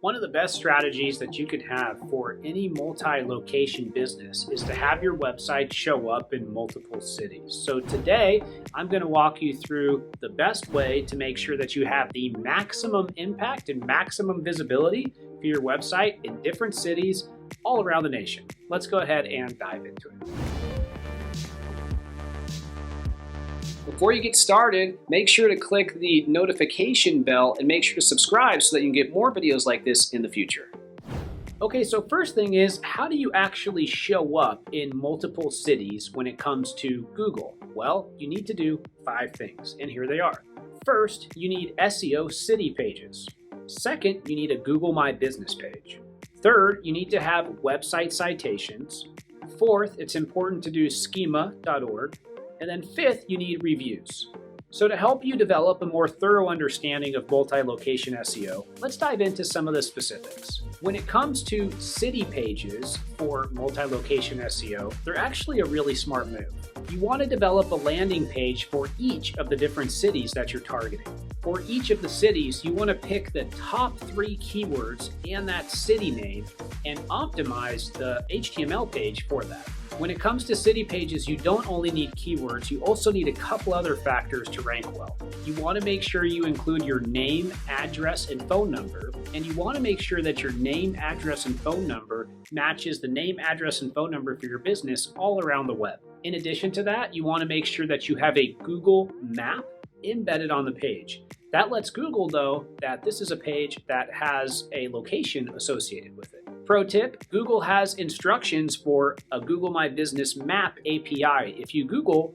One of the best strategies that you could have for any multi-location business is to have your website show up in multiple cities. So today, I'm going to walk you through the best way to make sure that you have the maximum impact and maximum visibility for your website in different cities all around the nation. Let's go ahead and dive into it. Before you get started, make sure to click the notification bell and make sure to subscribe so that you can get more videos like this in the future. Okay, so first thing is, how do you actually show up in multiple cities when it comes to Google? Well, you need to do 5 things, and here they are. First, you need SEO city pages. Second, you need a Google My Business page. Third, you need to have website citations. Fourth, it's important to do schema.org. And then fifth, you need reviews. So to help you develop a more thorough understanding of multi-location SEO, let's dive into some of the specifics. When it comes to city pages for multi-location SEO, they're actually a really smart move. You want to develop a landing page for each of the different cities that you're targeting. For each of the cities, you want to pick the top 3 keywords and that city name and optimize the HTML page for that. When it comes to city pages, you don't only need keywords, you also need a couple other factors to rank well. You want to make sure you include your name, address, and phone number, and you want to make sure that your name, address, and phone number matches the name, address, and phone number for your business all around the web. In addition to that, you want to make sure that you have a Google map embedded on the page. That lets Google know that this is a page that has a location associated with it. Pro tip, Google has instructions for a Google My Business Map API. If you Google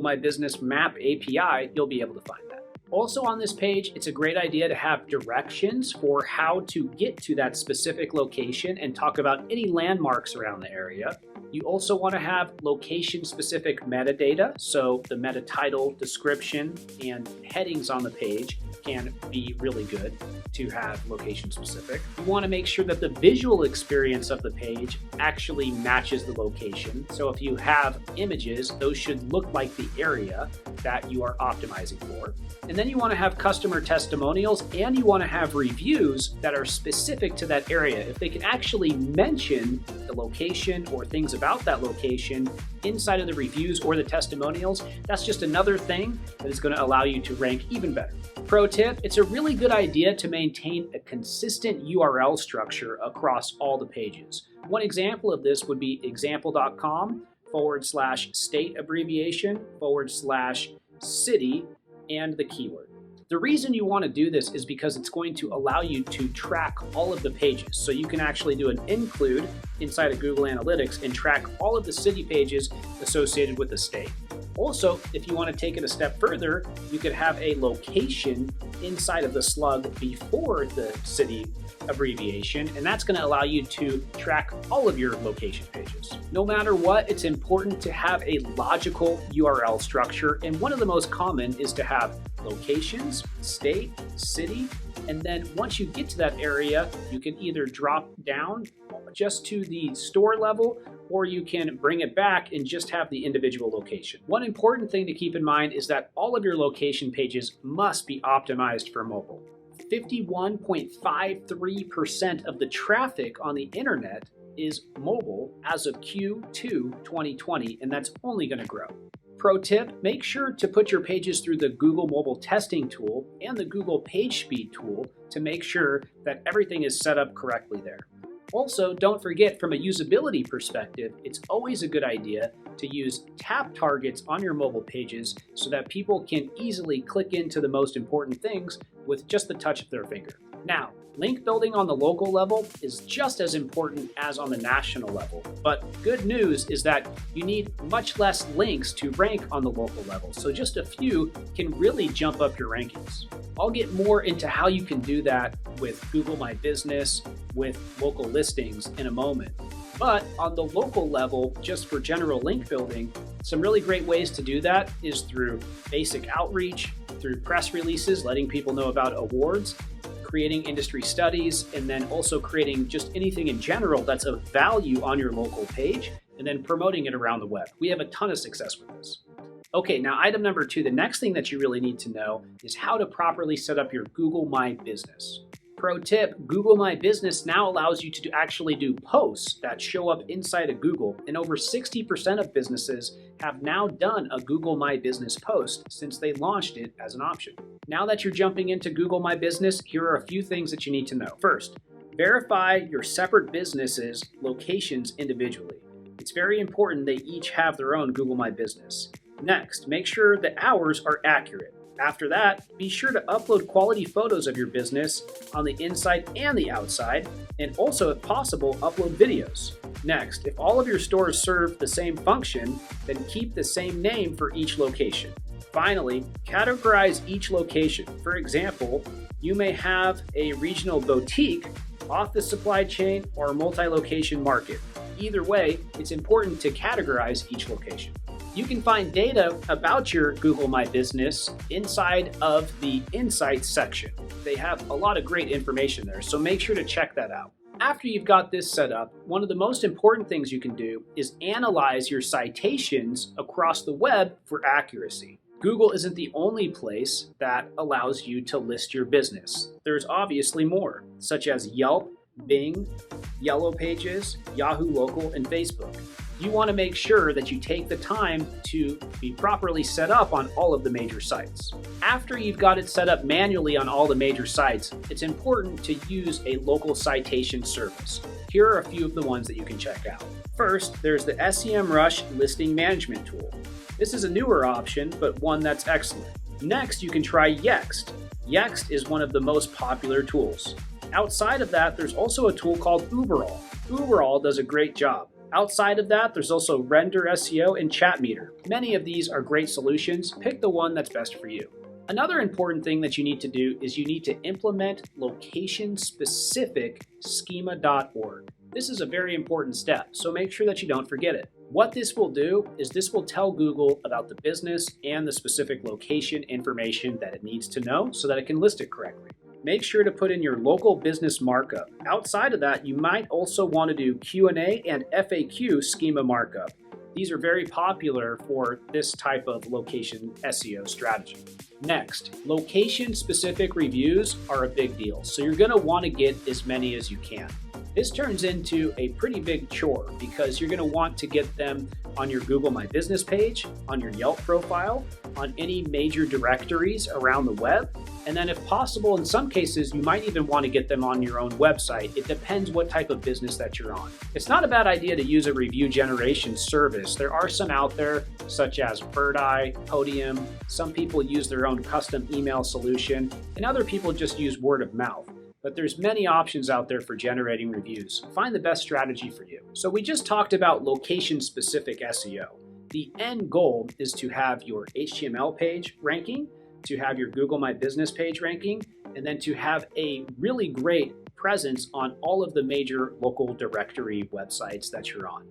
My Business Map API, you'll be able to find that. Also on this page, it's a great idea to have directions for how to get to that specific location and talk about any landmarks around the area. You also want to have location-specific metadata, so the meta title, description, and headings on the page can be really good to have location-specific. You want to make sure that the visual experience of the page actually matches the location. So if you have images, those should look like the area that you are optimizing for. And then you want to have customer testimonials and you want to have reviews that are specific to that area. If they can actually mention the location or things about that location inside of the reviews or the testimonials, that's just another thing that is going to allow you to rank even better. Pro tip, it's a really good idea to maintain a consistent URL structure across all the pages. One example of this would be example.com/state abbreviation/city and the keyword. The reason you want to do this is because it's going to allow you to track all of the pages. So you can actually do an include inside of Google Analytics and track all of the city pages associated with the state. Also, if you want to take it a step further, you could have a location inside of the slug before the city abbreviation, and that's going to allow you to track all of your location pages. No matter what, it's important to have a logical URL structure, and one of the most common is to have locations, state, city, and then once you get to that area, you can either drop down just to the store level, or you can bring it back and just have the individual location. One important thing to keep in mind is that all of your location pages must be optimized for mobile. 51.53% of the traffic on the internet is mobile as of Q2 2020, and that's only going to grow. Pro tip, make sure to put your pages through the Google Mobile Testing tool and the Google Page Speed tool to make sure that everything is set up correctly there. Also, don't forget, from a usability perspective, it's always a good idea to use tap targets on your mobile pages so that people can easily click into the most important things with just the touch of their finger. Now, link building on the local level is just as important as on the national level, but good news is that you need much less links to rank on the local level, so just a few can really jump up your rankings. I'll get more into how you can do that with Google My Business, with local listings in a moment. But on the local level, just for general link building, some really great ways to do that is through basic outreach, through press releases, letting people know about awards, creating industry studies, and then also creating just anything in general that's of value on your local page, and then promoting it around the web. We have a ton of success with this. Okay, now item number 2, the next thing that you really need to know is how to properly set up your Google My Business. Pro tip, Google My Business now allows you to actually do posts that show up inside of Google, and over 60% of businesses have now done a Google My Business post since they launched it as an option. Now that you're jumping into Google My Business, here are a few things that you need to know. First, verify your separate businesses' locations individually. It's very important they each have their own Google My Business. Next, make sure the hours are accurate. After that, be sure to upload quality photos of your business on the inside and the outside, and also, if possible, upload videos. Next, if all of your stores serve the same function, then keep the same name for each location. Finally, categorize each location. For example, you may have a regional boutique, office supply chain, or multi-location market. Either way, it's important to categorize each location. You can find data about your Google My Business inside of the Insights section. They have a lot of great information there, so make sure to check that out. After you've got this set up, one of the most important things you can do is analyze your citations across the web for accuracy. Google isn't the only place that allows you to list your business. There's obviously more, such as Yelp, Bing, Yellow Pages, Yahoo Local, and Facebook. You want to make sure that you take the time to be properly set up on all of the major sites. After you've got it set up manually on all the major sites, it's important to use a local citation service. Here are a few of the ones that you can check out. First, there's the SEMrush Listing Management Tool. This is a newer option, but one that's excellent. Next, you can try Yext. Yext is one of the most popular tools. Outside of that, there's also a tool called Uberall. Uberall does a great job. Outside of that, there's also Render SEO and Chatmeter. Many of these are great solutions. Pick the one that's best for you. Another important thing that you need to do is you need to implement location-specific schema.org. This is a very important step, so make sure that you don't forget it. What this will do is this will tell Google about the business and the specific location information that it needs to know so that it can list it correctly. Make sure to put in your local business markup. Outside of that, you might also want to do Q&A and FAQ schema markup. These are very popular for this type of location SEO strategy. Next, location-specific reviews are a big deal, so you're going to want to get as many as you can. This turns into a pretty big chore because you're going to want to get them on your Google My Business page, on your Yelp profile, on any major directories around the web, and then if possible, in some cases, you might even want to get them on your own website. It depends what type of business that you're on. It's not a bad idea to use a review generation service. There are some out there, such as Birdeye, Podium. Some people use their own custom email solution, and other people just use word of mouth. But there's many options out there for generating reviews. Find the best strategy for you. So we just talked about location-specific SEO. The end goal is to have your HTML page ranking, to have your Google My Business page ranking, and then to have a really great presence on all of the major local directory websites that you're on.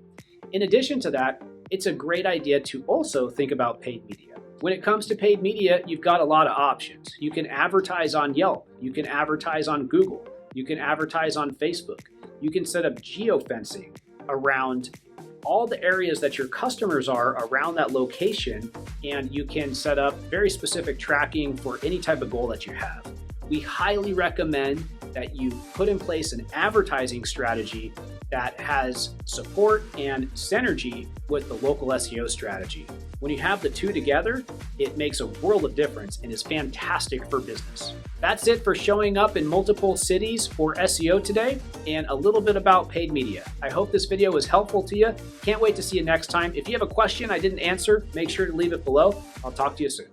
In addition to that, it's a great idea to also think about paid media. When it comes to paid media, you've got a lot of options. You can advertise on Yelp, you can advertise on Google, you can advertise on Facebook, you can set up geofencing around all the areas that your customers are around that location, and you can set up very specific tracking for any type of goal that you have. We highly recommend that you put in place an advertising strategy that has support and synergy with the local SEO strategy. When you have the two together, it makes a world of difference and is fantastic for business. That's it for showing up in multiple cities for SEO today and a little bit about paid media. I hope this video was helpful to you. Can't wait to see you next time. If you have a question I didn't answer, make sure to leave it below. I'll talk to you soon.